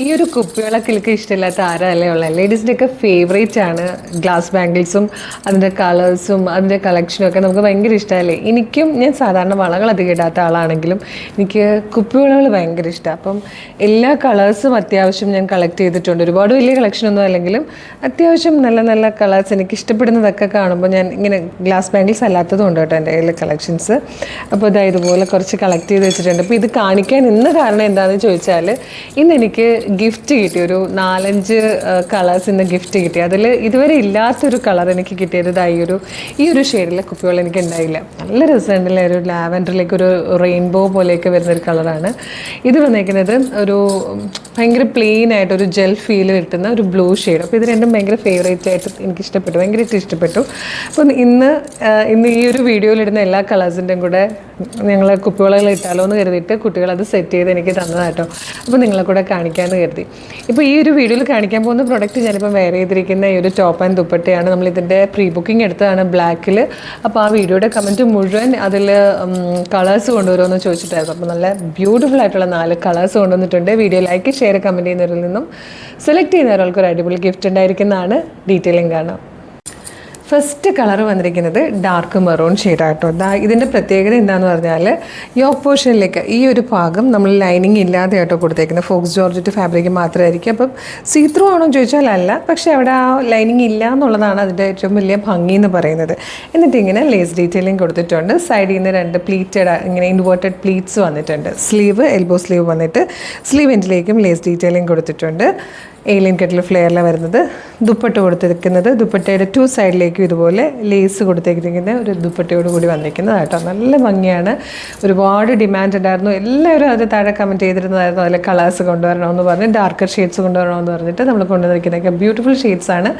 ഈ ഒരു കുപ്പിവിളക്കിലൊക്കെ ഇഷ്ടമില്ലാത്ത ആരല്ലേ ഉള്ളത്. ലേഡീസിൻ്റെയൊക്കെ ഫേവറേറ്റ് ആണ് ഗ്ലാസ് ബാംഗിൾസും അതിൻ്റെ കളേഴ്സും അതിൻ്റെ കളക്ഷനും ഒക്കെ നമുക്ക് ഭയങ്കര ഇഷ്ടമല്ലേ. ഞാൻ സാധാരണ വളകൾ അധികം ഇടാത്ത ആളാണെങ്കിലും എനിക്ക് കുപ്പിവിളകൾ ഭയങ്കര ഇഷ്ടമാണ്. അപ്പം എല്ലാ കളേഴ്സും അത്യാവശ്യം ഞാൻ കളക്ട് ചെയ്തിട്ടുണ്ട്. ഒരുപാട് വലിയ കളക്ഷനൊന്നും അല്ലെങ്കിലും അത്യാവശ്യം നല്ല നല്ല കളേഴ്സ് എനിക്ക് ഇഷ്ടപ്പെടുന്നതൊക്കെ കാണുമ്പോൾ ഞാൻ ഇങ്ങനെ ഗ്ലാസ് ബാംഗിൾസ് അല്ലാത്തതും ഉണ്ട് കേട്ടോ എൻ്റെ കയ്യിൽ കളക്ഷൻസ്. അപ്പോൾ ഇതുപോലെ കുറച്ച് കളക്ട് ചെയ്ത് വെച്ചിട്ടുണ്ട്. അപ്പോൾ ഇത് കാണിക്കാൻ ഇന്ന് കാരണം എന്താണെന്ന് ചോദിച്ചാൽ ഇന്ന് എനിക്ക് ഗിഫ്റ്റ് കിട്ടി. ഒരു 4-5 കളേഴ്സ് ഇന്ന് ഗിഫ്റ്റ് കിട്ടി. അതിൽ ഇതുവരെ ഇല്ലാത്തൊരു കളർ എനിക്ക് കിട്ടിയത് ഈ ഒരു ഷെയ്ഡിലെ കുപ്പികൾ എനിക്ക് ഉണ്ടായില്ല. നല്ല രസമുണ്ടല്ലേ, ഒരു ലാവൻഡറിലേക്ക് ഒരു റെയിൻബോ പോലെയൊക്കെ വരുന്നൊരു കളറാണ് ഇത് വന്നേക്കുന്നത്. ഒരു ഭയങ്കര പ്ലെയിൻ ആയിട്ട് ഒരു ജെൽ ഫീൽ കിട്ടുന്ന ഒരു ബ്ലൂ ഷെയ്ഡ്. അപ്പോൾ ഇത് രണ്ടും ഭയങ്കര ഫേവറേറ്റ് ആയിട്ട് എനിക്ക് ഇഷ്ടപ്പെട്ടു, ഭയങ്കരമായിട്ട് ഇഷ്ടപ്പെട്ടു. അപ്പം ഇന്ന് ഈ ഒരു വീഡിയോയിലിടുന്ന എല്ലാ കളേഴ്സിൻ്റെയും കൂടെ ഞങ്ങൾ കുപ്പിവളകൾ ഇട്ടാലോ എന്ന് കരുതിയിട്ട് കുട്ടികളത് സെറ്റ് ചെയ്ത് എനിക്ക് തന്നതാട്ടോ. അപ്പോൾ നിങ്ങളെ കൂടെ കാണിക്കാമെന്ന് കരുതി. ഇപ്പോൾ ഈ ഒരു വീഡിയോയിൽ കാണിക്കാൻ പോകുന്ന പ്രൊഡക്റ്റ് ഞാനിപ്പോൾ വെയർ ചെയ്തിരിക്കുന്ന ഈ ഒരു ടോപ്പ് ആൻഡ് ദുപ്പട്ടയാണ്. നമ്മളിതിൻ്റെ പ്രീ ബുക്കിംഗ് എടുത്തതാണ് ബ്ലാക്കിൽ. അപ്പോൾ ആ വീഡിയോയുടെ കമൻറ്റ് മുഴുവൻ അതിൽ കളേഴ്സ് കൊണ്ടുവരുമെന്ന് ചോദിച്ചിട്ടായിരുന്നു. അപ്പോൾ നല്ല ബ്യൂട്ടിഫുൾ ആയിട്ടുള്ള 4 കളേഴ്സ് കൊണ്ടുവന്നിട്ടുണ്ട്. വീഡിയോ ലൈക്ക് ഷെയർ കമൻറ്റ് ചെയ്യുന്നവരിൽ നിന്നും സെലക്ട് ചെയ്യുന്ന ഒരാൾക്ക് ഒരു അടിപൊളി ഗിഫ്റ്റ് ഉണ്ടായിരിക്കുന്നതാണ്. ഡീറ്റെയിലിംഗ് കാണാം. ഫസ്റ്റ് കളർ വന്നിരിക്കുന്നത് ഡാർക്ക് മെറൂൺ ഷെയ്ഡാട്ടോ. ഇതിൻ്റെ പ്രത്യേകത എന്താണെന്ന് പറഞ്ഞാൽ യോക്ക് പോർഷനിലേക്ക് ഈ ഒരു ഭാഗം നമ്മൾ ലൈനിങ് ഇല്ലാതെ ആട്ടോ കൊടുത്തേക്കുന്നത്. ഫോക്സ് ജോർജറ്റ് ഫാബ്രിക് മാത്രമായിരിക്കും. അപ്പം സീത്രൂ ആണോ എന്ന് ചോദിച്ചാൽ അല്ല, പക്ഷേ അവിടെ ആ ലൈനിങ് ഇല്ല എന്നുള്ളതാണ് അതിൻ്റെ ഏറ്റവും വലിയ ഭംഗി എന്ന് പറയുന്നത്. എന്നിട്ട് ഇങ്ങനെ ലേസ് ഡീറ്റെയിലിംഗ് കൊടുത്തിട്ടുണ്ട്. സൈഡിൽ നിന്ന് 2 പ്ലീറ്റഡ് ഇങ്ങനെ ഇൻവേർട്ടഡ് പ്ലീറ്റ്സ് വന്നിട്ടുണ്ട്. സ്ലീവ് എൽബോ സ്ലീവ് വന്നിട്ട് സ്ലീവ് എൻഡിലേക്കും ലേസ് ഡീറ്റെയിലിംഗ് കൊടുത്തിട്ടുണ്ട്. ഏലിയൻ കട്ടിൽ ഫ്ലെയറിൽ വരുന്നത്. ദുപ്പട്ട കൊടുത്തിരിക്കുന്നത് ദുപ്പട്ടയുടെ 2 സൈഡിലേക്കും ഇതുപോലെ ലേസ് കൊടുത്തിരിക്കുന്ന ഒരു ദുപ്പട്ടയോട് കൂടി വന്നിരിക്കുന്നത് കേട്ടോ. നല്ല ഭംഗിയാണ്. ഒരുപാട് ഡിമാൻഡ് ഉണ്ടായിരുന്നു. എല്ലാവരും അത് താഴെ കമൻറ്റ് ചെയ്തിരുന്നതായിരുന്നു. അതിൽ കളേഴ്സ് കൊണ്ടുവരണമെന്ന് പറഞ്ഞ് ഡാർക്കർ ഷെയ്ഡ്സ് കൊണ്ടുവരണമെന്ന് പറഞ്ഞിട്ട് നമ്മൾ കൊണ്ടുവന്നിരിക്കുന്നതൊക്കെ ബ്യൂട്ടിഫുൾ ഷെയ്ഡ്സാണ്.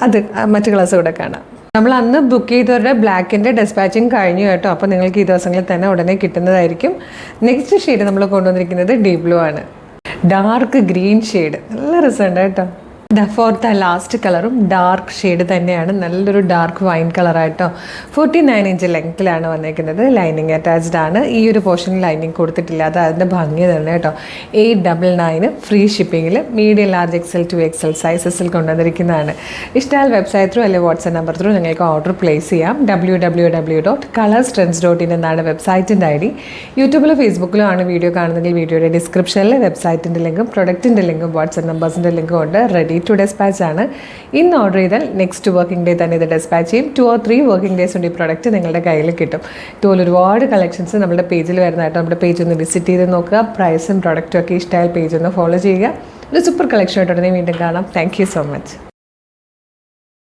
അത് മറ്റ് കളേഴ്സ് കൂടെ കാണാം. നമ്മൾ അന്ന് ബുക്ക് ചെയ്തവരുടെ ബ്ലാക്കിൻ്റെ ഡെസ്പാച്ചിങ് കഴിഞ്ഞു കേട്ടോ. അപ്പോൾ നിങ്ങൾക്ക് ഈ ദിവസങ്ങളിൽ തന്നെ ഉടനെ കിട്ടുന്നതായിരിക്കും. നെക്സ്റ്റ് ഷെയ്ഡ് നമ്മൾ കൊണ്ടുവന്നിരിക്കുന്നത് ഡീപ് ബ്ലൂ ആണ്. ഡാർക്ക് ഗ്രീൻ ഷെയ്ഡ് നല്ല രസമുണ്ട് കേട്ടോ. ഫോർത്ത് ലാസ്റ്റ് കളറും ഡാർക്ക് ഷെയ്ഡ് തന്നെയാണ്. നല്ലൊരു ഡാർക്ക് വൈൻ കളറായിട്ടോ. 49 ഇഞ്ച് ലെങ്ത്തിലാണ് വന്നേക്കുന്നത്. ലൈനിങ് അറ്റാച്ച്ഡ് ആണ്. ഈ ഒരു പോർഷനിൽ ലൈനിങ് കൊടുത്തിട്ടില്ല. അത് അതിൻ്റെ ഭംഗി തന്നെ കേട്ടോ. 899 ഫ്രീ ഷിപ്പിങ്ങിൽ medium large XL to XL സൈസസിൽ കൊണ്ടുവന്നിരിക്കുന്നതാണ്. ഇഷ്ടമായാൽ വെബ്സൈറ്റ് ത്രൂ അല്ലെങ്കിൽ വാട്സ്ആപ്പ് നമ്പർ ത്രൂ നിങ്ങൾക്ക് ഓർഡർ പ്ലേസ് ചെയ്യാം. www.colorstrends.in എന്നാണ് വെബ്സൈറ്റിൻ്റെ ID. യൂട്യൂബിലും ഫേസ്ബുക്കിലും ആണ് വീഡിയോ കാണുന്നതെങ്കിൽ വീഡിയോയുടെ ഡിസ്ക്രിപ്ഷനിൽ വെബ്സൈറ്റിൻ്റെ ലിങ്കും പ്രൊഡക്റ്റിൻ്റെ ലിങ്കും വാട്സ്ആപ്പ് നമ്പേഴ്സിൻ്റെ ലിങ്കും ഉണ്ട്. റെഡി ടു ഡെസ്പാച്ച് ആണ്. ഇന്ന് ഓർഡർ ചെയ്താൽ നെക്സ്റ്റ് വർക്കിംഗ് ഡേ തന്നെ ഇത് ഡെസ്പാച്ച് ചെയ്യും. 2 or 3 വർക്കിംഗ് ഡേയ്സ് കൊണ്ട് ഈ പ്രൊഡക്റ്റ് നിങ്ങളുടെ കയ്യിൽ കിട്ടും. ഇതുപോലെ ഒരുപാട് കളക്ഷൻസ് നമ്മുടെ പേജിൽ വരുന്നതായിട്ട് നമ്മുടെ പേജ് ഒന്ന് വിസിറ്റ് ചെയ്ത് നോക്കുക. പ്രൈസും പ്രൊഡക്റ്റും ഒക്കെ ഇഷ്ടമായാൽ പേജ് ഒന്ന് ഫോളോ ചെയ്യുക. ഒരു സൂപ്പർ കളക്ഷൻ ആയിട്ട് ഉടനെ വീണ്ടും കാണാം. Thank you so much.